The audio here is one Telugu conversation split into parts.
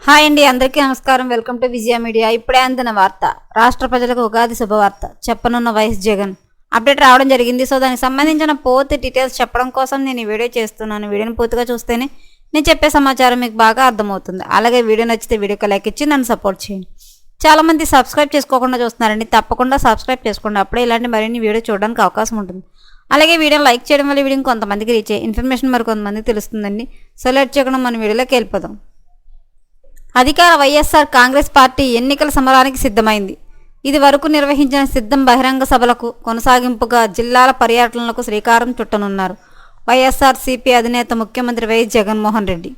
హాయ్ అండి, అందరికీ నమస్కారం. Welcome to Vijaya media. ఇప్పుడే అందిన వార్త. రాష్ట్ర ప్రజలకు ఉగాది శుభవార్త చెప్పనున్న వైఎస్ జగన్ అప్డేట్ రావడం జరిగింది. సో దానికి సంబంధించిన పూర్తి డీటెయిల్స్ చెప్పడం కోసం నేను ఈ వీడియో చేస్తున్నాను. వీడియోని పూర్తిగా చూస్తేనే నేను చెప్పే సమాచారం మీకు బాగా అర్థమవుతుంది. అలాగే వీడియో నచ్చితే వీడియోకి లైక్ ఇచ్చి నన్ను సపోర్ట్ చేయండి. చాలామంది సబ్స్క్రైబ్ చేసుకోకుండా చూస్తున్నారండి. తప్పకుండా సబ్స్క్రైబ్ చేసుకోండి. అప్పుడే ఇలాంటి మరిన్ని వీడియో చూడడానికి అవకాశం ఉంటుంది. అలాగే వీడియోని లైక్ చేయడం వల్ల వీడియో కొంతమందికి రీచ్ అయ్యే ఇన్ఫర్మేషన్ మరి కొంతమందికి తెలుస్తుందండి. సో లెట్ చేయకుండా మన వీడియోలోకి వెళ్ళిపోదాం. అధికార వైఎస్ఆర్ కాంగ్రెస్ పార్టీ ఎన్నికల సమరానికి సిద్ధమైంది. ఇది వరకు నిర్వహించిన సిద్ధం బహిరంగ సభలకు కొనసాగింపుగా జిల్లాల పర్యటనలకు శ్రీకారం చుట్టనున్నారు వైఎస్ఆర్సీపీ అధినేత ముఖ్యమంత్రి వైఎస్ జగన్మోహన్ రెడ్డి.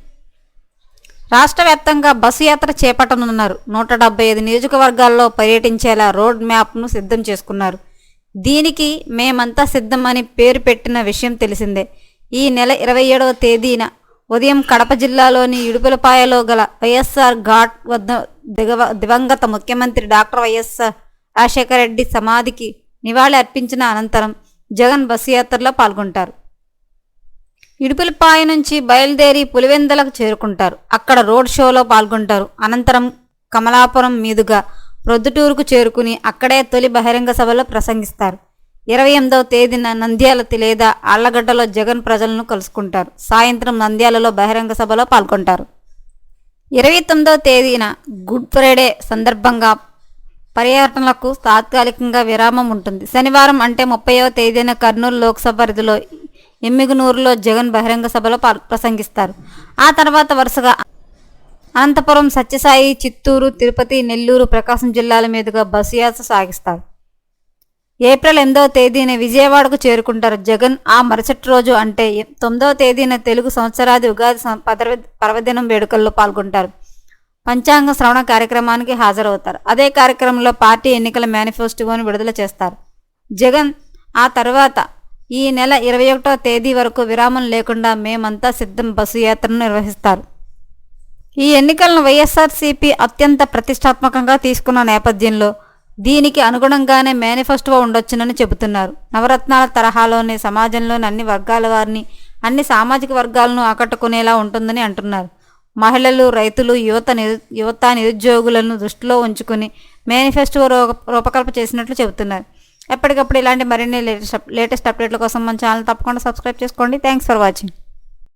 రాష్ట్ర వ్యాప్తంగా బస్సు యాత్ర చేపట్టనున్నారు. 175 నియోజకవర్గాల్లో పర్యటించేలా రోడ్ మ్యాప్ను సిద్ధం చేసుకున్నారు. దీనికి మేమంతా సిద్ధం అని పేరు పెట్టిన విషయం తెలిసిందే. ఈ నెల 27వ తేదీన ఉదయం కడప జిల్లాలోని ఇడుపులపాయలో గల వైఎస్ఆర్ ఘాట్ వద్ద దివంగత ముఖ్యమంత్రి డాక్టర్ వైఎస్ఆర్ రాజశేఖర రెడ్డి సమాధికి నివాళి అర్పించిన అనంతరం జగన్ బస్సు యాత్రలో పాల్గొంటారు. ఇడుపులపాయ నుంచి బయలుదేరి పులివెందులకు చేరుకుంటారు. అక్కడ రోడ్ షోలో పాల్గొంటారు. అనంతరం కమలాపురం మీదుగా ప్రొద్దుటూరుకు చేరుకుని అక్కడే తొలి బహిరంగ సభలో ప్రసంగిస్తారు. 28వ తేదీన నంద్యాల లేదా ఆళ్లగడ్డలో జగన్ ప్రజలను కలుసుకుంటారు. సాయంత్రం నంద్యాలలో బహిరంగ సభలో పాల్గొంటారు. 29వ తేదీన గుడ్ ఫ్రైడే సందర్భంగా పర్యటనలకు తాత్కాలికంగా విరామం ఉంటుంది. శనివారం అంటే 30వ తేదీన కర్నూలు లోక్సభ పరిధిలో ఎమ్మిగనూరులో జగన్ బహిరంగ సభలో ప్రసంగిస్తారు. ఆ తర్వాత వరుసగా అనంతపురం, సత్యసాయి, చిత్తూరు, తిరుపతి, నెల్లూరు, ప్రకాశం జిల్లాల మీదుగా బస్సు యాత్ర సాగిస్తారు. ఏప్రిల్ 8వ తేదీన విజయవాడకు చేరుకుంటారు. జగన్ ఆ మరుసటి రోజు అంటే 9వ తేదీన తెలుగు సంవత్సరాది ఉగాది పర్వదినం వేడుకల్లో పాల్గొంటారు. పంచాంగ శ్రవణ కార్యక్రమానికి హాజరవుతారు. అదే కార్యక్రమంలో పార్టీ ఎన్నికల మేనిఫెస్టోని విడుదల చేస్తారు. జగన్ ఆ తర్వాత ఈ నెల 21వ తేదీ వరకు విరామం లేకుండా మేమంతా సిద్ధం బస్సు యాత్రను నిర్వహిస్తారు. ఈ ఎన్నికలను వైఎస్ఆర్సీపీ అత్యంత ప్రతిష్టాత్మకంగా తీసుకున్న నేపథ్యంలో దీనికి అనుగుణంగానే మేనిఫెస్టో ఉండొచ్చునని చెబుతున్నారు. నవరత్నాల తరహాలోనే సమాజంలోని అన్ని వర్గాల వారిని, అన్ని సామాజిక వర్గాలను ఆకట్టుకునేలా ఉంటుందని అంటున్నారు. మహిళలు, రైతులు, యువత నిరుద్యోగులను దృష్టిలో ఉంచుకుని మేనిఫెస్టో రూపకల్పన చేసినట్లు చెబుతున్నారు. ఎప్పటికప్పుడు ఇలాంటి మరిన్ని లేటెస్ట్ అప్డేట్ల కోసం మన ఛానల్ తప్పకుండా సబ్స్క్రైబ్ చేసుకోండి. Thanks for watching.